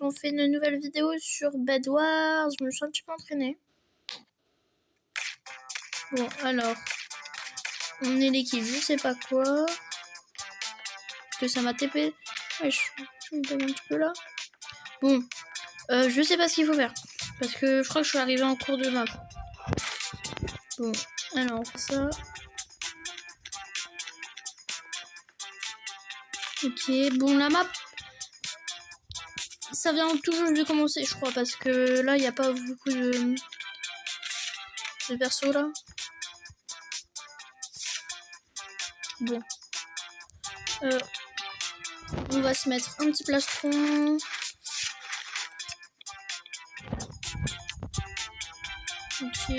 On fait une nouvelle vidéo sur Bed Wars. Je me suis un petit peu entraînée. Bon, alors. On est l'équipe, je sais pas quoi. Que ça m'a TP. Ouais, je me donne un petit peu là. Bon. Je sais pas ce qu'il faut faire. Parce que je crois que je suis arrivée en cours de map. Bon. Alors, on fait ça. Ok. Bon, la map. Ça vient tout juste de commencer, je crois. Parce que là, il n'y a pas beaucoup de persos là. Bon. On va se mettre un petit plastron. Ok.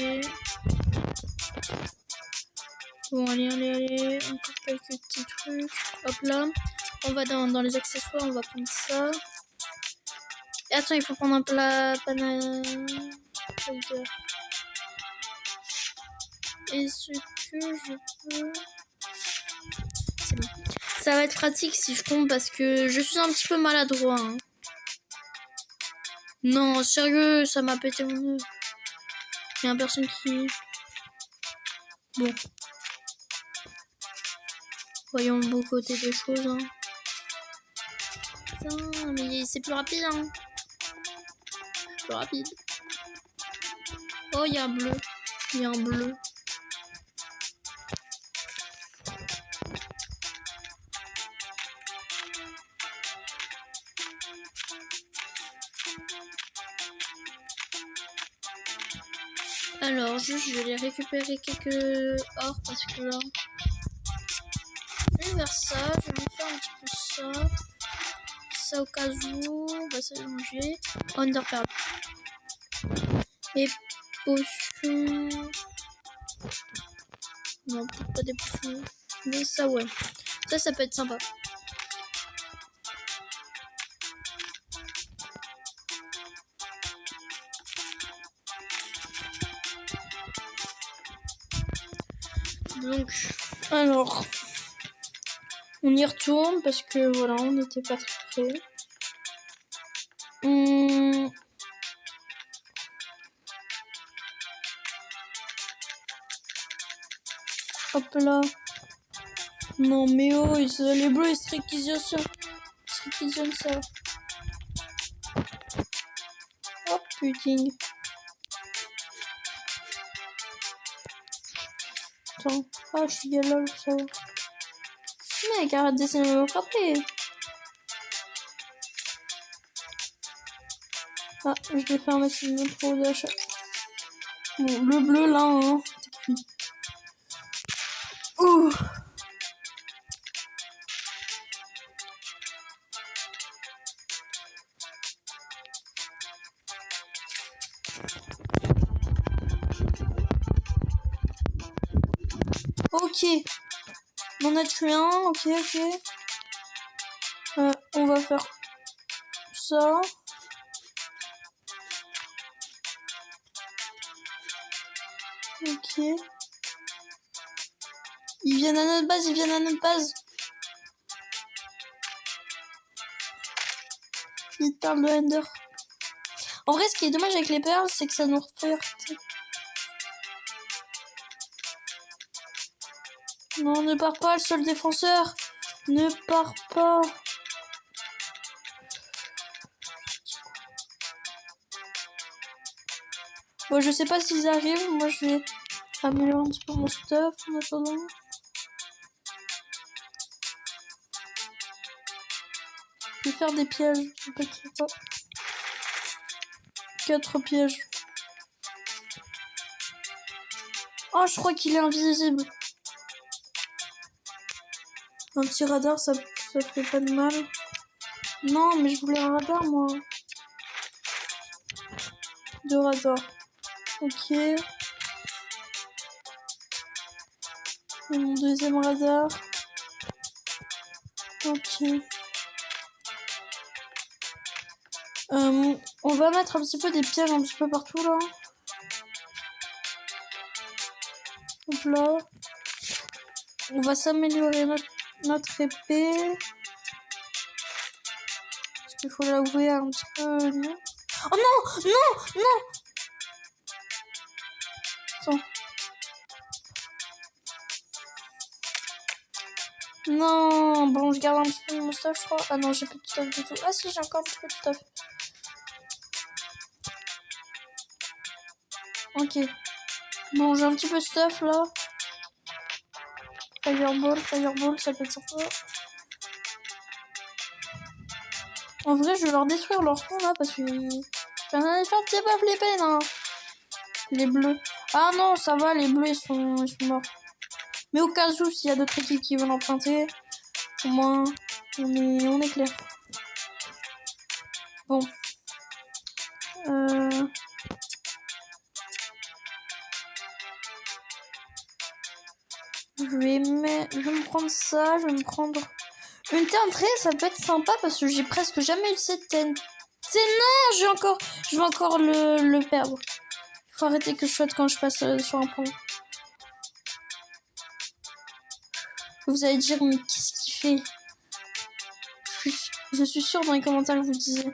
Bon, allez. Encore quelques petits trucs. Hop là. On va dans les accessoires, on va prendre ça. Et attends, il faut prendre un plat Est-ce que je peux... C'est bon. Ça va être pratique si je tombe parce que je suis un petit peu maladroit. Hein. Non, sérieux, ça m'a pété mon œuf. Il y a personne qui... Bon. Voyons le beau côté des choses. Hein. Putain, mais c'est plus rapide. Hein. Plus rapide. Oh, il y a un bleu. Il y a un bleu. Alors, juste, je vais les récupérer quelques or parce que là... Je vais faire ça, je vais faire un petit peu ça. Ça au cas où, on va s'allonger. Underpearl. Et potions... Non, peut-être pas des potions. Mais ça, ouais. Ça peut être sympa. Donc, alors... On y retourne parce que, voilà, on n'était pas très près. Hop là. Non, mais oh, les bleus, ils se réquisitionnent ça. Oh, putain. Attends. Ah, je suis galop, ça va. Mec, arrête d'essayer de me frapper. Ah, je vais faire ma signe trop d'achat. Bon, le bleu, là, hein. Ouh. Ok. On a tué un, ok. On va faire ça. Ok. Ils viennent à notre base. Ils parlent de Ender. En vrai, ce qui est dommage avec les perles, c'est que ça nous refait... Non, ne pars pas, le seul défenseur. Ne pars pas. Bon, je sais pas s'ils arrivent. Moi, je vais améliorer un petit peu mon stuff en attendant. Je vais faire des pièges. Ne t'inquiète pas. 4 pièges. Oh, je crois qu'il est invisible. Un petit radar, ça fait pas de mal. Non, mais je voulais un radar, moi. 2 radars. Ok. Et mon deuxième radar. Ok. On va mettre un petit peu des pièges un petit peu partout, là. Hop là. On va s'améliorer notre épée. Parce Il faut l'avouer un petit peu... Non. Oh non, non, non. Attends. Non, bon, je garde un petit peu mon stuff, je crois. Ah non, j'ai plus de stuff du tout. Ah si, j'ai encore un petit peu de stuff. Ok. Bon, j'ai un petit peu de stuff, là. Fireball, ça peut être sympa. En vrai, je vais leur détruire leur pont, là, parce que... J'en ai fait un petit peu flipper, non. Les bleus. Ah non, ça va, les bleus, ils sont morts. Mais au cas où, s'il y a d'autres équipes qui veulent emprunter, au moins, on est clair. Bon. Je vais me prendre ça, je vais me prendre une teintrée, ça peut être sympa parce que j'ai presque jamais eu cette TNT. Non, je vais encore le perdre. Il faut arrêter que je saute quand je passe sur un pont. Vous allez dire, mais qu'est-ce qu'il fait? Je suis sûre dans les commentaires que vous disiez,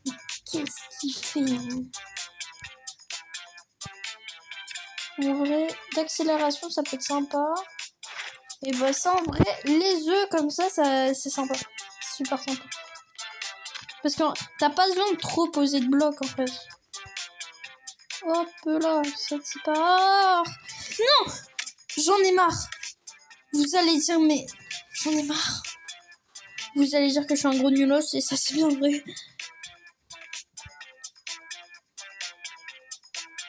mais qu'est-ce qu'il fait? En vrai, d'accélération, ça peut être sympa. Et bah ça, en vrai, les œufs comme ça c'est sympa. Super sympa. Parce que t'as pas besoin de trop poser de blocs, en fait. Hop là, ça t'y part. Non! J'en ai marre. Vous allez dire, mais j'en ai marre. Vous allez dire que je suis un gros nulos, et ça, c'est bien vrai.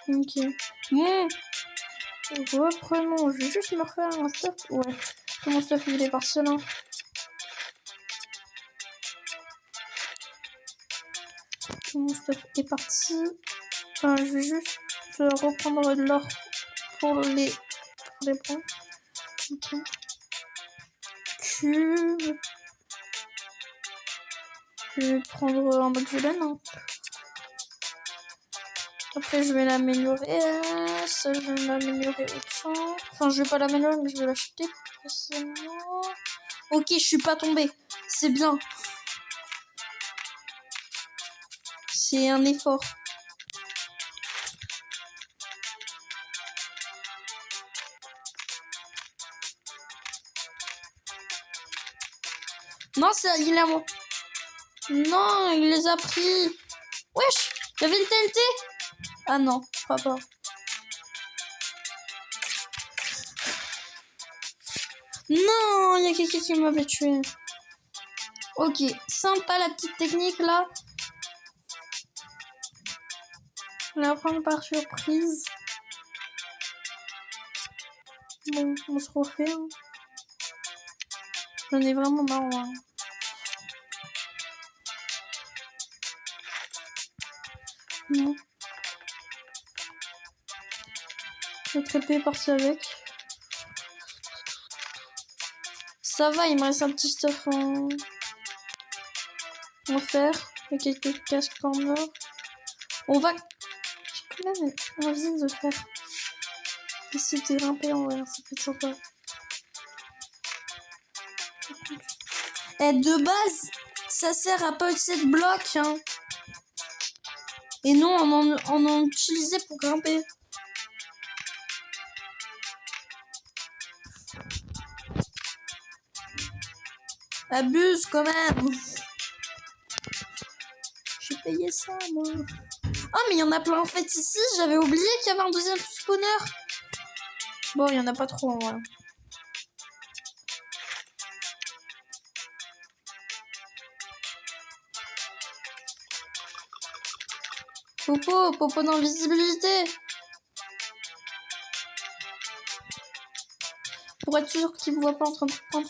Ok. Bon. Reprenons. Je vais juste me refaire un stuff. Ouais. Mon stuff, il est parcelant. Mon stuff est parti. Enfin, je vais juste reprendre de l'or pour les points. Okay. Cube. Je vais prendre un mode vilaine. Hein. Après, je vais l'améliorer. Ça, je vais l'améliorer autant. Enfin, je vais pas l'améliorer, mais je vais l'acheter. Ok, je suis pas tombée. C'est bien. C'est un effort. Non, c'est il a moi. Non, il les a pris. Wesh, il y avait une TNT. Ah non, je crois pas. Non, il y a quelqu'un qui m'avait tué. Ok, sympa la petite technique là. On va la prendre par surprise. Bon, on se refait. Hein. J'en ai vraiment marre. Hein. Non. Je vais trapper par-ci avec. Ça va, il me reste un petit stuff en fer. Et quelques casques en or. On va... J'ai quand même envie de faire... Essayer de grimper en vrai, ça peut être sympa. Et de base, ça sert à pas utiliser de blocs. Hein. Et non, on en utilisait pour grimper. Abuse quand même. J'ai payé ça, moi. Oh, mais il y en a plein en fait ici. J'avais oublié qu'il y avait un deuxième spawner. Bon, il y en a pas trop en vrai. Popo d'invisibilité. Pour être sûr qu'il ne voit pas en train de prendre.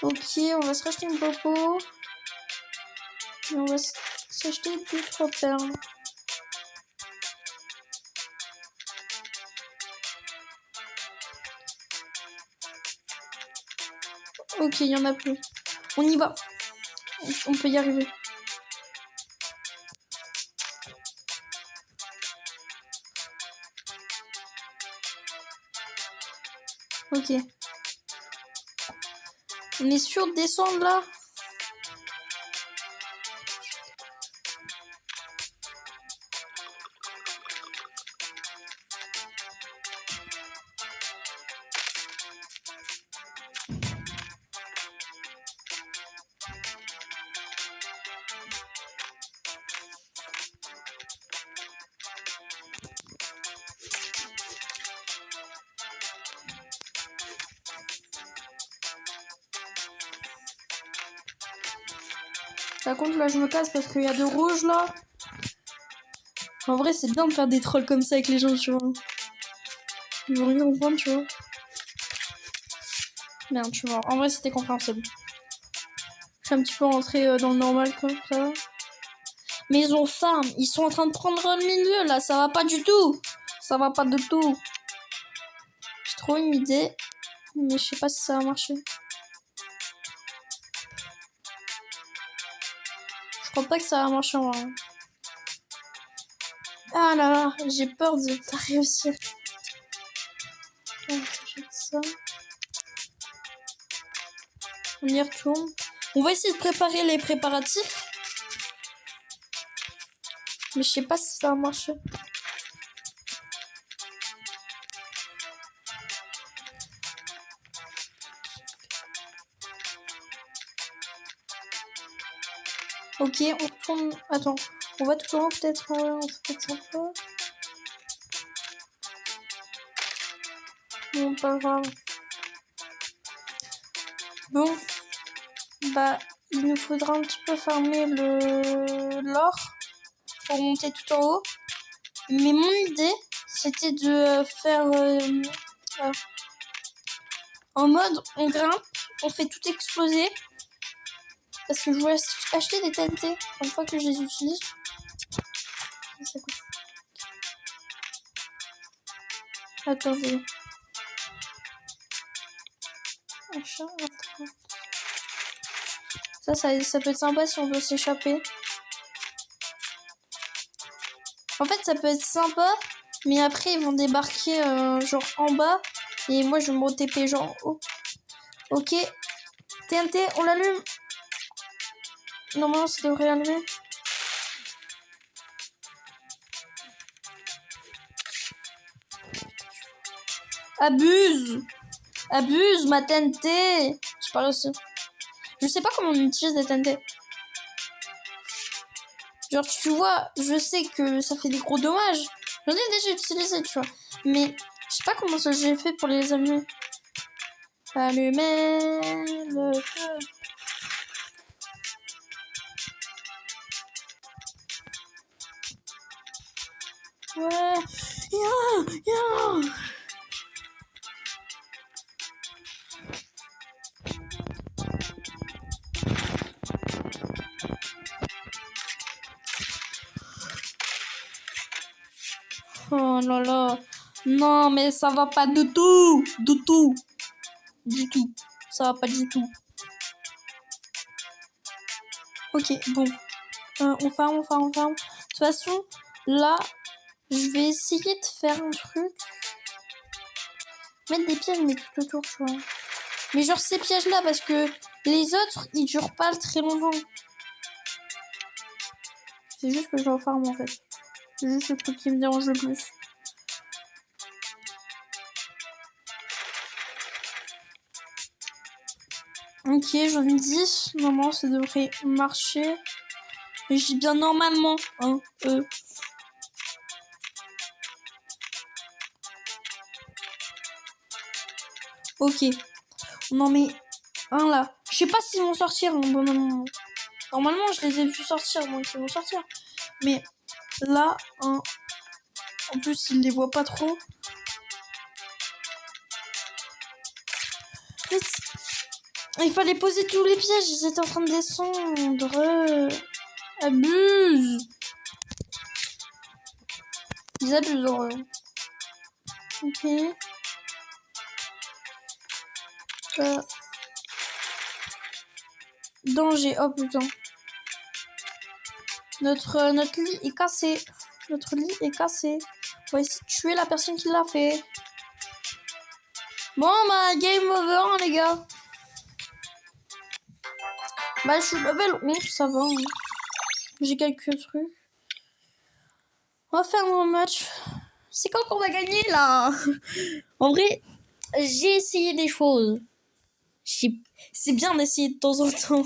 Ok, on va se racheter une popo. Et on va s'acheter 2-3 perles. Ok, il y en a plus. On y va. On peut y arriver. Ok. On est sûr de descendre là? Par contre, là, je me casse parce qu'il y a de rouge, là. En vrai, c'est bien de faire des trolls comme ça avec les gens, tu vois. Ils vont rien comprendre, tu vois. Merde, tu vois. En vrai, c'était compréhensible. Je suis un petit peu rentrée dans le normal, comme ça. Mais ils ont farm. Ils sont en train de prendre le milieu, là. Ça va pas du tout. Ça va pas du tout. J'ai trop une idée. Mais je sais pas si ça va marcher. Je crois pas que ça va marcher en vrai. Ah là là, j'ai peur de pas réussir. On ça. On y retourne. On va essayer de préparer les préparatifs. Mais je sais pas si ça va marcher. Ok, on retourne. Attends, on va tout au long peut-être. Ouais, ça peut être sympa. Bon, pas grave. Bon, bah, il nous faudra un petit peu farmer l'or pour monter tout en haut. Mais mon idée, c'était de faire en mode on grimpe, on fait tout exploser. Parce que je voulais acheter des TNT une fois que je les utilise. Ça coûte. Attendez. Achat, ça peut être sympa si on veut s'échapper. En fait, ça peut être sympa, mais après, ils vont débarquer genre en bas. Et moi, je vais me re-TP genre haut. Ok. TNT, on l'allume. Normalement, ça devrait allumer. Abuse! Abuse, ma TNT! Je parle aussi. Je sais pas comment on utilise des TNT. Genre, tu vois, je sais que ça fait des gros dommages. J'en ai déjà utilisé, tu vois. Mais je sais pas comment ça j'ai fait pour les allumer. Allumer le feu. Ouais. Yeah. Oh là là. Non, mais ça va pas du tout. Du tout. Du tout. Ça va pas du tout. Ok, bon. On farm. De toute façon, là, je vais essayer de faire un truc. Mettre des pièges, mais tout autour, tu vois. Mais genre ces pièges-là, parce que les autres, ils durent pas très longtemps. C'est juste que je farm en fait. C'est juste le truc qui me dérange le plus. Ok, j'en ai 10. Normalement, ça devrait marcher. Et je dis bien normalement. Hein, Ok. On en met un là. Je sais pas s'ils vont sortir. Normalement, je les ai vus sortir, donc ils vont sortir. Mais là, en plus, ils les voient pas trop. Il fallait poser tous les pièges, ils étaient en train de descendre. Abuse. Ils abusent en vrai. Ok. Danger. Oh putain. Notre lit est cassé. Notre lit est cassé. On va essayer de tuer la personne qui l'a fait. Bon, bah, game over, hein, les gars. Bah, je suis level 11, ça va. Hein. J'ai quelques trucs. On va faire un match. C'est quand qu'on va gagner, là? En vrai, j'ai essayé des choses. C'est bien d'essayer de temps en temps.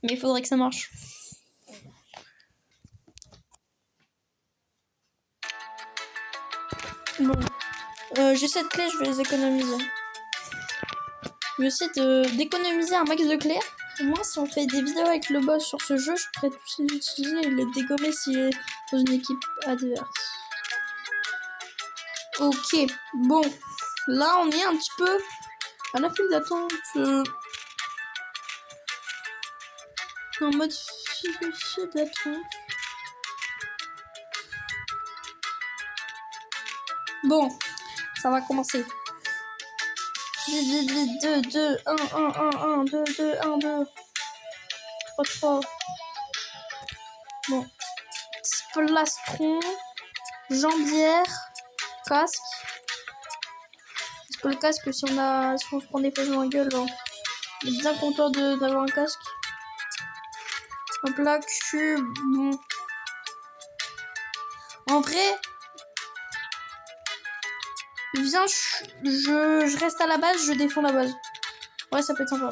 Mais il faudrait que ça marche. Bon. J'ai 7 clés, je vais les économiser. Je vais essayer d'économiser un max de clés. Au moins, si on fait des vidéos avec le boss sur ce jeu, je pourrais tous les utiliser et les dégommer s'il est dans une équipe adverse. Ok, bon. Là, on est un petit peu à la file d'attente. En mode file d'attente. Bon, ça va commencer. 2, 2, 1, 1, 1, 1, 2, 2, 1, 2. 3, 3. Bon. Plastron, jambière, casque. Parce que le casque, si on se prend des flèches dans la gueule, on est bien content d'avoir un casque. Hop là, cube. Bon. En vrai, viens, je reste à la base, je défends la base. Ouais, ça peut être sympa.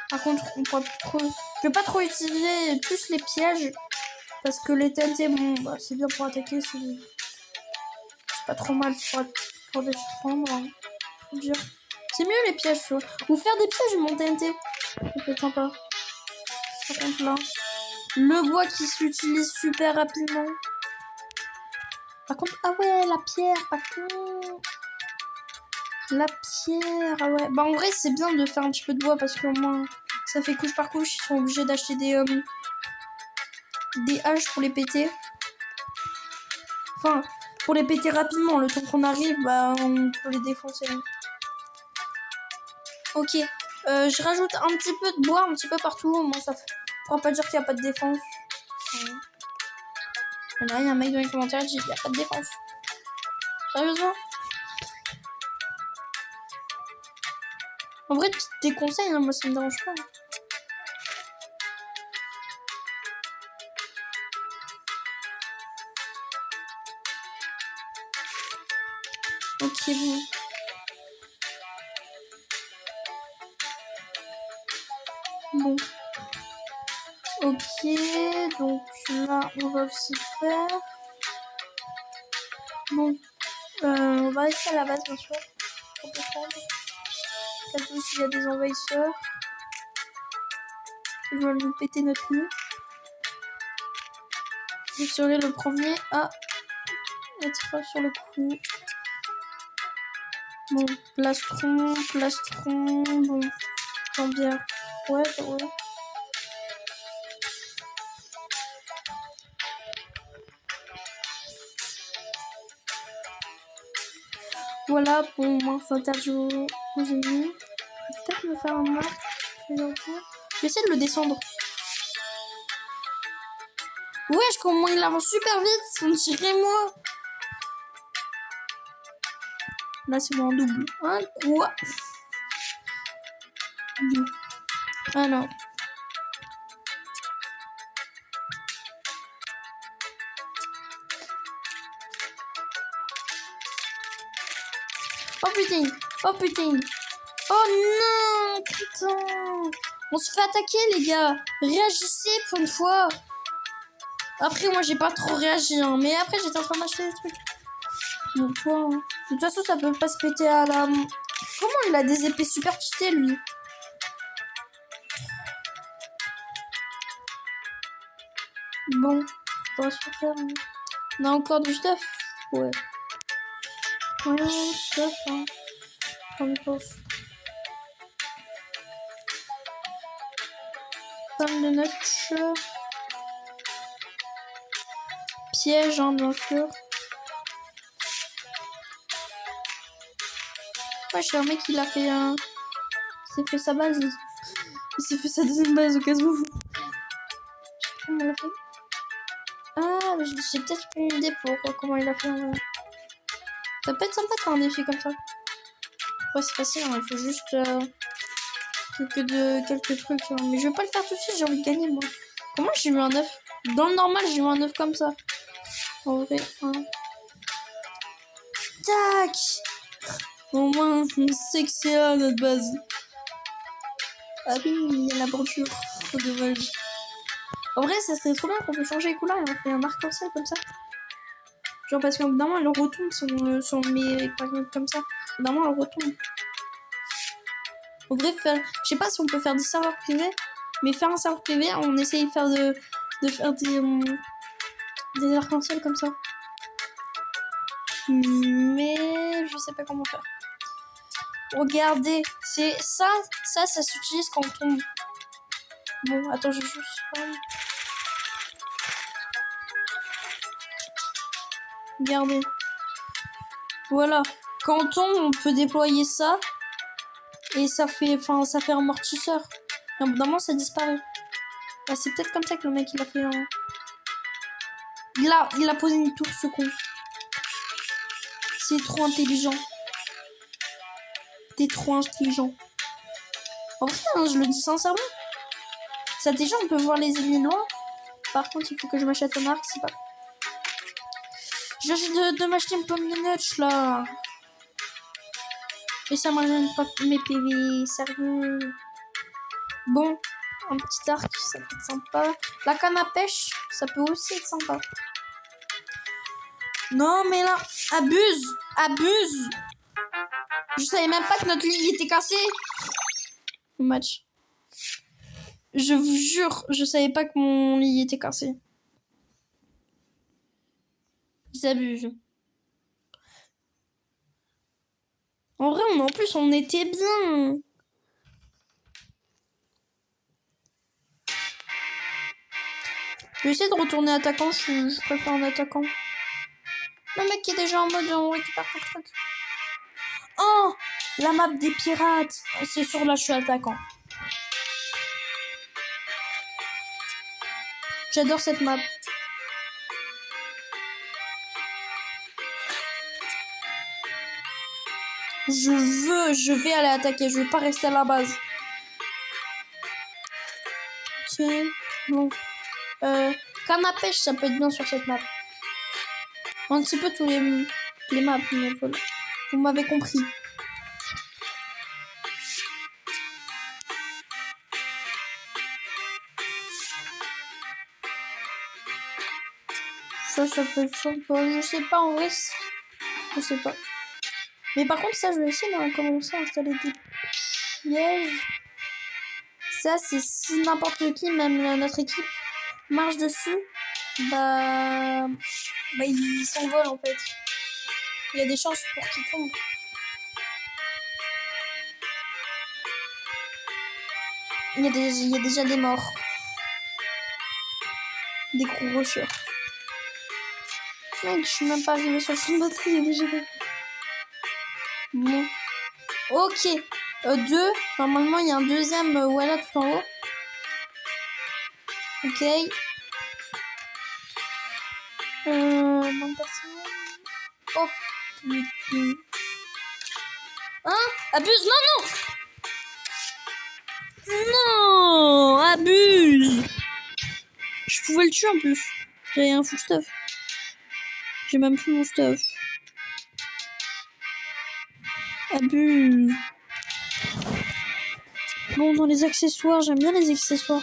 Par contre, on pourra plus trop... Je vais pas trop utiliser plus les pièges. Parce que les TNT, bon, bah, c'est bien pour attaquer. C'est pas trop mal pour défendre. Hein. C'est mieux les pièges, tu vois. Ou faire des pièges, mon TNT. Ça peut être sympa. Par contre, là. Le bois qui s'utilise super rapidement. Par contre, ah ouais, la pierre, par contre. La pierre, ah ouais. Bah, en vrai, c'est bien de faire un petit peu de bois parce qu'au moins, ça fait couche par couche. Ils sont obligés d'acheter des haches pour les péter. Enfin, pour les péter rapidement. Le temps qu'on arrive, bah, on peut les défoncer. Ok. Je rajoute un petit peu de bois, un petit peu partout. Au moins, ça pourra pas dire qu'il n'y a pas de défense. Là, il y a un mec dans les commentaires qui dit qu'il n'y a pas de défense. Sérieusement? En vrai, tes conseils, hein, moi, ça me dérange pas. Ok, bon. Bon. Ok, donc là, on va aussi faire. Bon. On va rester à la base, bien sûr. Pour défendre. T'as vu s'il y a des envahisseurs. Ils veulent nous péter notre nid. Je serai le premier à être sur le coup. Bon, plastron. Bon, jambière. Ouais, bah ouais. Voilà, pour moi, c'est interdit aux ennemis. Peut-être me faire un marque. Je vais essayer de le descendre. Wesh, comment il avance super vite, on dirait moi. Là, c'est moi en double. Hein, quoi? Ah non. Oh putain. Oh putain. Oh non, putain. On se fait attaquer, les gars. Réagissez pour une fois. Après, moi, j'ai pas trop réagi, hein. Mais après, j'étais en train d'acheter des trucs. Bon, toi, hein. De toute façon, ça peut pas se péter à la... Comment il a des épées super cheatées, lui? Bon, on va se faire... On a encore du stuff? Ouais. Ouais, du stuff, hein. On y pense. Pomme de notch. Piège, hein, bien sûr. Ouais, j'ai un mec qui l'a fait un... Il s'est fait sa base. Il s'est fait sa deuxième base au cas où. Je sais pas comment il a fait. Ah, j'ai peut-être une idée pour comment il a fait. Ça peut être sympa de faire un défi comme ça. Ouais, c'est facile, hein, il faut juste quelques trucs. Hein. Mais je vais pas le faire tout de suite, j'ai envie de gagner, moi. Comment j'ai eu un œuf? Dans le normal, j'ai eu un œuf comme ça. En vrai, hein. Tac! Au moins, on sait que c'est là notre base. Ah oui, il y a la bordure. Oh, dommage. En vrai, ça serait trop bien qu'on peut changer les couleurs et on fait un arc-en-ciel comme ça. Genre, parce que normalement, elle retombe si on le met comme ça. Normalement, elle retombe. En vrai, je sais pas si on peut faire des serveurs privés, mais faire un serveur privé, on essaye de faire faire des arcs-en-ciel comme ça. Mais je sais pas comment faire. Regardez, c'est ça s'utilise quand on tombe. Bon, attends, je juste. Regardez. Voilà. Quand on tombe, on peut déployer ça. Et ça fait amortisseur. Et évidemment, ça disparaît. Bah, c'est peut-être comme ça que le mec, il a fait un... Il a posé une tour, ce con. C'est trop intelligent. T'es trop intelligent. En vrai, hein, je le dis sincèrement. Ça, déjà, on peut voir les ennemis loin. Par contre, il faut que je m'achète un arc, c'est pas... J'ai de m'acheter une pomme de nutch, là. Et ça m'amène pas mes PV, sérieux. Bon, un petit arc, ça peut être sympa. La canne à pêche, ça peut aussi être sympa. Non, mais là, abuse. Je savais même pas que notre lit était cassé. Match. Je vous jure, je savais pas que mon lit était cassé. Ils abusent. En vrai, en plus, on était bien. Je vais essayer de retourner attaquant, je préfère un attaquant. Le mec qui est déjà en mode on récupère ton truc. Oh, la map des pirates. C'est sûr, là, je suis attaquant. J'adore cette map. Je vais aller attaquer. Je vais pas rester à la base. Ok, bon. Canne à pêche, ça peut être bien sur cette map. Un petit peu tous les maps, mais voilà. Vous m'avez compris. Ça peut être sympa. Je sais pas, en vrai. Je sais pas. Mais par contre, ça, je vais essayer de commencer à installer des pièges. Ça, c'est si n'importe qui, même notre équipe, marche dessus, bah il s'envole en fait. Il y a des chances pour qu'il tombe. Il y a déjà des morts. Des gros rushers. Mec, je suis même pas arrivée sur le champ de batterie, il y a déjà des... Bon. Ok. Deux. Normalement, il y a un deuxième voilà tout en haut. Ok. Bonne personne. Oh. Putain. Hein? Abuse, non. Non, abuse. Je pouvais le tuer en plus. J'avais un full stuff. J'ai même plus mon stuff. Abuse. Bon, dans les accessoires, j'aime bien les accessoires.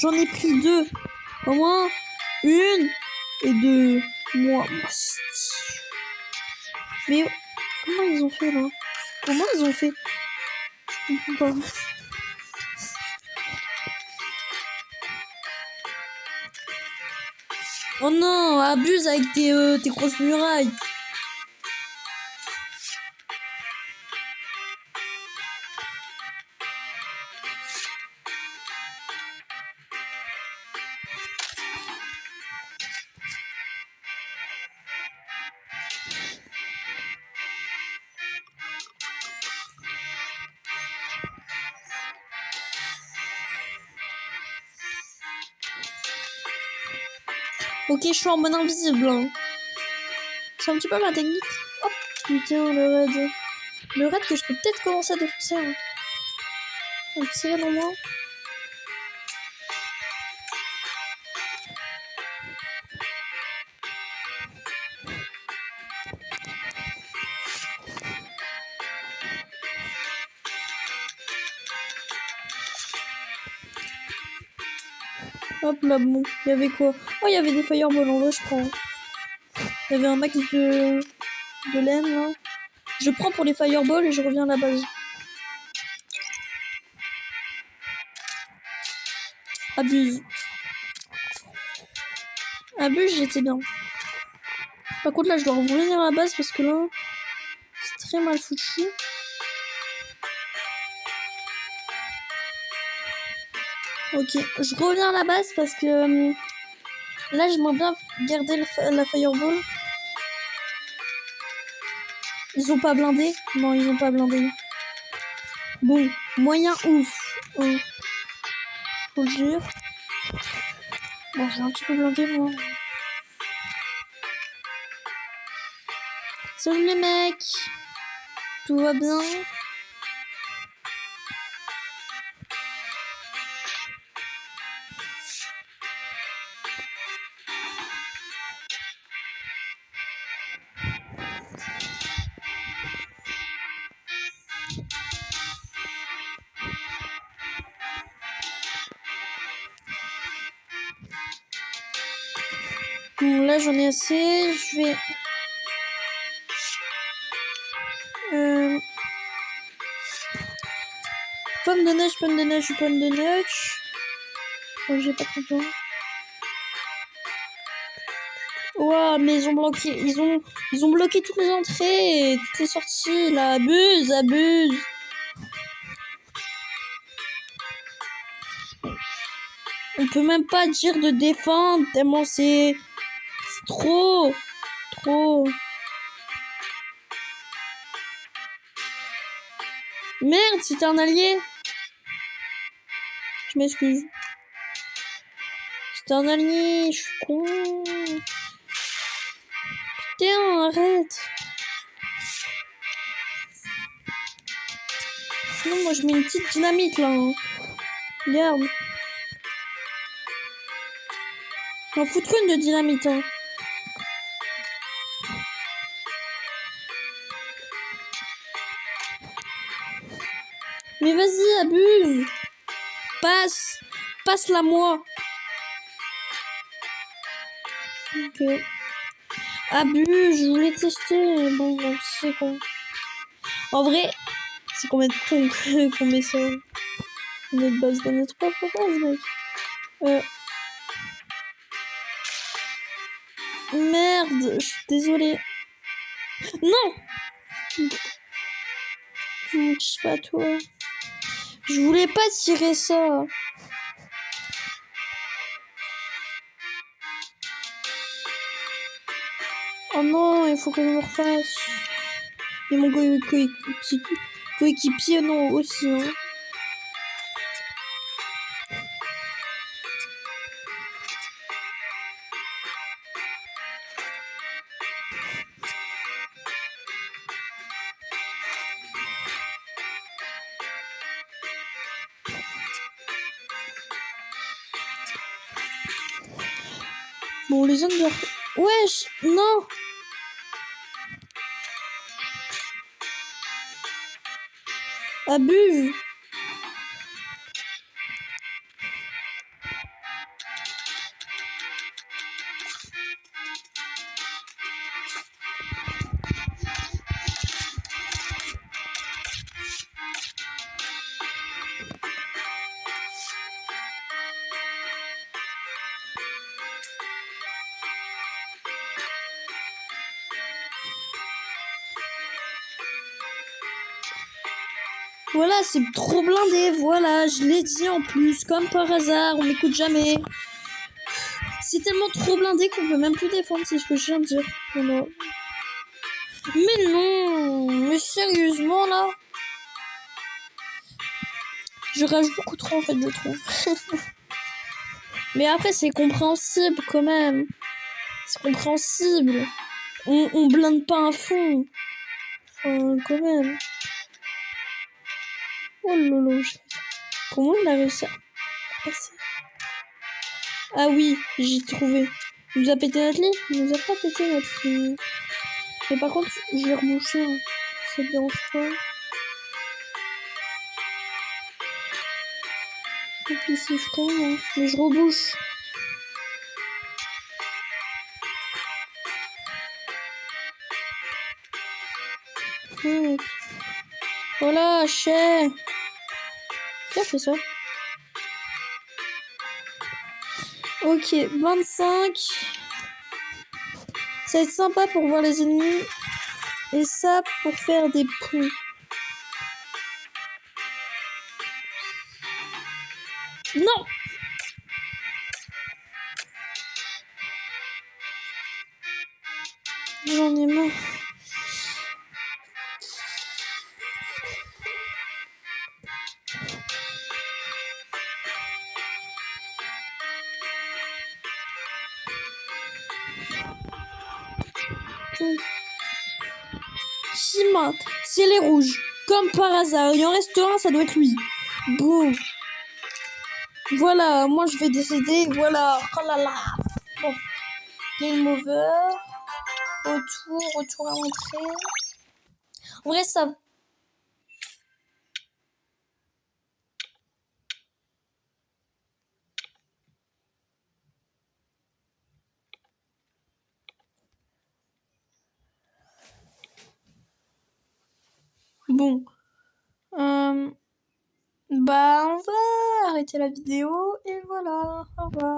J'en ai pris deux. Au moins, une et deux. Moi. Mais comment ils ont fait là? Comment ils ont fait? Je comprends pas. Oh non, abuse avec tes grosses murailles. Ok, je suis en mode invisible. Hein. C'est un petit peu ma technique. Oh putain, le raid. Le raid que je peux peut-être commencer à défoncer. Hein. Un petit raid en moins. Hop là, bon. Il y avait quoi? Oh, il y avait des fireballs en vrai, je prends. Il y avait un max de laine là. Je prends pour les fireballs et je reviens à la base. Abuse. Abuse, j'étais bien. Par contre là, je dois revenir à la base parce que là, c'est très mal foutu. Ok, je reviens à la base parce que là, j'aimerais bien garder la fireball. Ils ont pas blindé? Non, ils ont pas blindé. Bon, moyen ouf. Oh. Faut le dire. Bon, j'ai un petit peu blindé, moi. Salut les mecs. Tout va bien? Bon, là, j'en ai assez. Je vais... Pomme de neige, pomme de neige, pomme de neige. Oh, j'ai pas trop de temps. Ouah, mais ils ont bloqué toutes les entrées, toutes les sorties, là. Abuse, abuse. On peut même pas dire de défendre, tellement c'est trop. Merde, c'était un allié. Je m'excuse. C'était un allié, je suis con. Putain, arrête. Sinon, moi, je mets une petite dynamite, là. Hein. Regarde. J'en foutre une de dynamite, hein. Mais vas-y, abuse. Passe-la moi. Ok. Abuse, je voulais tester. Bon, c'est con. En vrai, c'est qu'on met con qu'on met ça. Notre base dans notre propre base, mec. Merde, je suis désolée. Non! Je ne touche pas toi. Je voulais pas tirer ça. Oh non, il faut que je me refasse. Et mon coéquipier, non, aussi. Hein. Bon, les zones de... Wesh, non! Abuse! Voilà, c'est trop blindé, voilà, je l'ai dit en plus, comme par hasard, on m'écoute jamais. C'est tellement trop blindé qu'on peut même plus défendre, c'est ce que je viens de dire. Voilà. Mais non, mais sérieusement là, je rage beaucoup trop en fait, je trouve. Mais après c'est compréhensible quand même. C'est compréhensible. On blinde pas un fond. Enfin, quand même. Oh lolo. Comment il a réussi à passer? Ah oui, j'ai trouvé. Il nous a pété notre lit? Il nous a pas pété notre lit. Mais par contre, je vais reboucher. Hein. Ça te dérange pas? Et puis c'est con, hein. Mais je rebouche. Voilà, chais. Qui a fait ça? Ok, 25. Ça va être sympa pour voir les ennemis. Et ça pour faire des ponts. Non! J'en ai marre. Kim, c'est les rouges. Comme par hasard. Il en reste un, ça doit être lui. Bon. Voilà, moi je vais décider. Voilà. Oh là là. Bon. Game over. Retour à l'entrée. En vrai, ça... Bon. Bah, on va arrêter la vidéo. Et voilà. Au revoir.